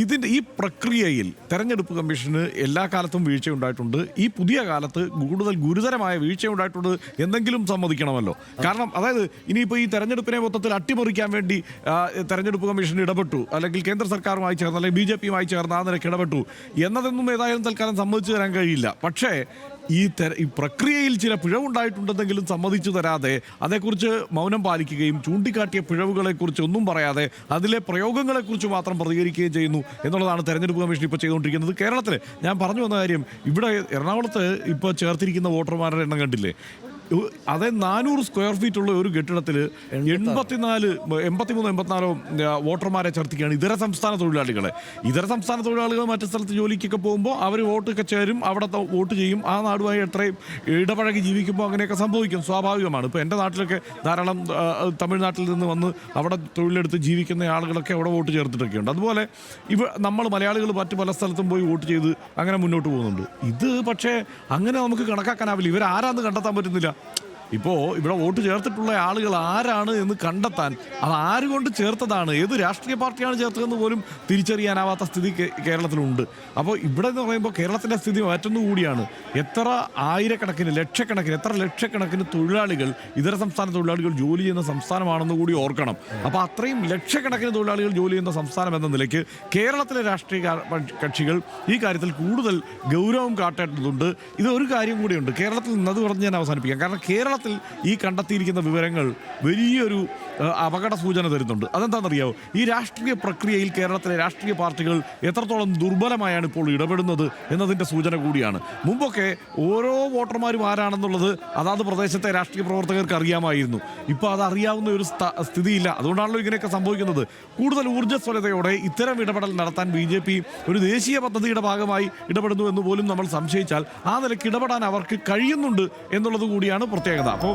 ഈ പ്രക്രിയയിൽ തെരഞ്ഞെടുപ്പ് കമ്മീഷന് എല്ലാ കാലത്തും വീഴ്ചയുണ്ടായിട്ടുണ്ട്. ഈ പുതിയ കാലത്ത് കൂടുതൽ ഗുരുതരമായ വീഴ്ചയുണ്ടായിട്ടുണ്ട് എന്തെങ്കിലും സമ്മതിക്കണമല്ലോ. കാരണം അതായത് ഇനിയിപ്പോൾ ഈ തെരഞ്ഞെടുപ്പിനെ മൊത്തത്തിൽ അട്ടിമറിക്കാൻ വേണ്ടി തെരഞ്ഞെടുപ്പ് കമ്മീഷൻ ഇടപെട്ടു, അല്ലെങ്കിൽ കേന്ദ്ര സർക്കാരുമായി ചേർന്ന്, അല്ലെങ്കിൽ BJP-യുമായി ചേർന്ന് ആ നിലയ്ക്ക് ഇടപെട്ടു എന്നതൊന്നും ഏതായാലും തൽക്കാലം സമ്മതിച്ചു തരാൻ കഴിയില്ല. പക്ഷേ ഈ പ്രക്രിയയിൽ ചില പിഴവുണ്ടായിട്ടുണ്ടെന്നെങ്കിലും സമ്മതിച്ചു തരാതെ, അതേക്കുറിച്ച് മൗനം പാലിക്കുകയും ചൂണ്ടിക്കാട്ടിയ പിഴവുകളെക്കുറിച്ച് ഒന്നും പറയാതെ അതിലെ പ്രയോഗങ്ങളെക്കുറിച്ച് മാത്രം പ്രതികരിക്കുകയും ചെയ്യുന്നു എന്നുള്ളതാണ് തെരഞ്ഞെടുപ്പ് കമ്മീഷൻ ഇപ്പോൾ ചെയ്തുകൊണ്ടിരിക്കുന്നത്. കേരളത്തിൽ ഞാൻ പറഞ്ഞു വന്ന കാര്യം, ഇവിടെ എറണാകുളത്ത് ഇപ്പോൾ ചേർത്തിരിക്കുന്ന വോട്ടർമാരുടെ എണ്ണം കണ്ടില്ലേ? അതേ 400 സ്ക്വയർ ഫീറ്റ് ഉള്ള ഒരു കെട്ടിടത്തിൽ 83-84 വോട്ടർമാരെ ചേർത്തിക്കുകയാണ്. ഇതര സംസ്ഥാന തൊഴിലാളികൾ മറ്റു സ്ഥലത്ത് ജോലിക്കൊക്കെ പോകുമ്പോൾ അവർ വോട്ടൊക്കെ ചേരും, അവിടെ വോട്ട് ചെയ്യും. ആ നാടുമായി എത്രയും ഇടപഴകി ജീവിക്കുമ്പോൾ അങ്ങനെയൊക്കെ സംഭവിക്കും, സ്വാഭാവികമാണ്. ഇപ്പോൾ എൻ്റെ നാട്ടിലൊക്കെ ധാരാളം തമിഴ്നാട്ടിൽ നിന്ന് വന്ന് അവിടെ തൊഴിലെടുത്ത് ജീവിക്കുന്ന ആളുകളൊക്കെ അവിടെ വോട്ട് ചേർത്തിട്ടൊക്കെ ഉണ്ട്. അതുപോലെ നമ്മൾ മലയാളികൾ മറ്റു പല സ്ഥലത്തും പോയി വോട്ട് ചെയ്ത് അങ്ങനെ മുന്നോട്ട് പോകുന്നുണ്ട്. ഇത് പക്ഷേ അങ്ങനെ നമുക്ക് കണക്കാക്കാനാവില്ല. ഇവരാരാന്ന് കണ്ടെത്താൻ പറ്റുന്നില്ല. ഇപ്പോൾ ഇവിടെ വോട്ട് ചേർത്തിട്ടുള്ള ആളുകൾ ആരാണ് എന്ന് കണ്ടെത്താൻ, അത് ആരുകൊണ്ട് ചേർത്തതാണ്, ഏത് രാഷ്ട്രീയ പാർട്ടിയാണ് ചേർത്തതെന്ന് പോലും തിരിച്ചറിയാനാവാത്ത സ്ഥിതി കേരളത്തിലുണ്ട്. അപ്പോൾ ഇവിടെ എന്ന് പറയുമ്പോൾ കേരളത്തിൻ്റെ സ്ഥിതി മറ്റൊന്നുകൂടിയാണ്. എത്ര ആയിരക്കണക്കിന് ലക്ഷക്കണക്കിന് തൊഴിലാളികൾ, ഇതര സംസ്ഥാന തൊഴിലാളികൾ ജോലി ചെയ്യുന്ന സംസ്ഥാനമാണെന്ന് കൂടി ഓർക്കണം. അപ്പോൾ അത്രയും ലക്ഷക്കണക്കിന് തൊഴിലാളികൾ ജോലി ചെയ്യുന്ന സംസ്ഥാനം എന്ന നിലയ്ക്ക് കേരളത്തിലെ രാഷ്ട്രീയ കക്ഷികൾ ഈ കാര്യത്തിൽ കൂടുതൽ ഗൗരവം കാട്ടേണ്ടതുണ്ട്. ഇതൊരു കാര്യം കൂടിയുണ്ട് കേരളത്തിൽ നിന്നത് പറഞ്ഞ് ഞാൻ അവസാനിപ്പിക്കാം. കാരണം കേരളത്തിൽ ഈ കണ്ടെത്തിയിരിക്കുന്ന വിവരങ്ങൾ വലിയൊരു അപകട സൂചന തരുന്നുണ്ട്. അതെന്താണെന്നറിയാമോ? ഈ രാഷ്ട്രീയ പ്രക്രിയയിൽ കേരളത്തിലെ രാഷ്ട്രീയ പാർട്ടികൾ എത്രത്തോളം ദുർബലമായാണ് ഇപ്പോൾ ഇടപെടുന്നത് എന്നതിൻ്റെ സൂചന കൂടിയാണ്. മുമ്പൊക്കെ ഓരോ വോട്ടർമാരും ആരാണെന്നുള്ളത് അതാത് പ്രദേശത്തെ രാഷ്ട്രീയ പ്രവർത്തകർക്ക് അറിയാമായിരുന്നു. ഇപ്പോൾ അത് അറിയാവുന്ന ഒരു സ്ഥിതിയില്ല. അതുകൊണ്ടാണല്ലോ ഇങ്ങനെയൊക്കെ സംഭവിക്കുന്നത്. കൂടുതൽ ഊർജ്ജസ്വലതയോടെ ഇത്തരം ഇടപെടൽ നടത്താൻ BJP ഒരു ദേശീയ പദ്ധതിയുടെ ഭാഗമായി ഇടപെടുന്നു എന്ന് പോലും നമ്മൾ സംശയിച്ചാൽ ആ നിലയ്ക്ക് ഇടപെടാൻ അവർക്ക് കഴിയുന്നുണ്ട് എന്നുള്ളത് കൂടിയാണ് പ്രത്യേകത. അപ്പോൾ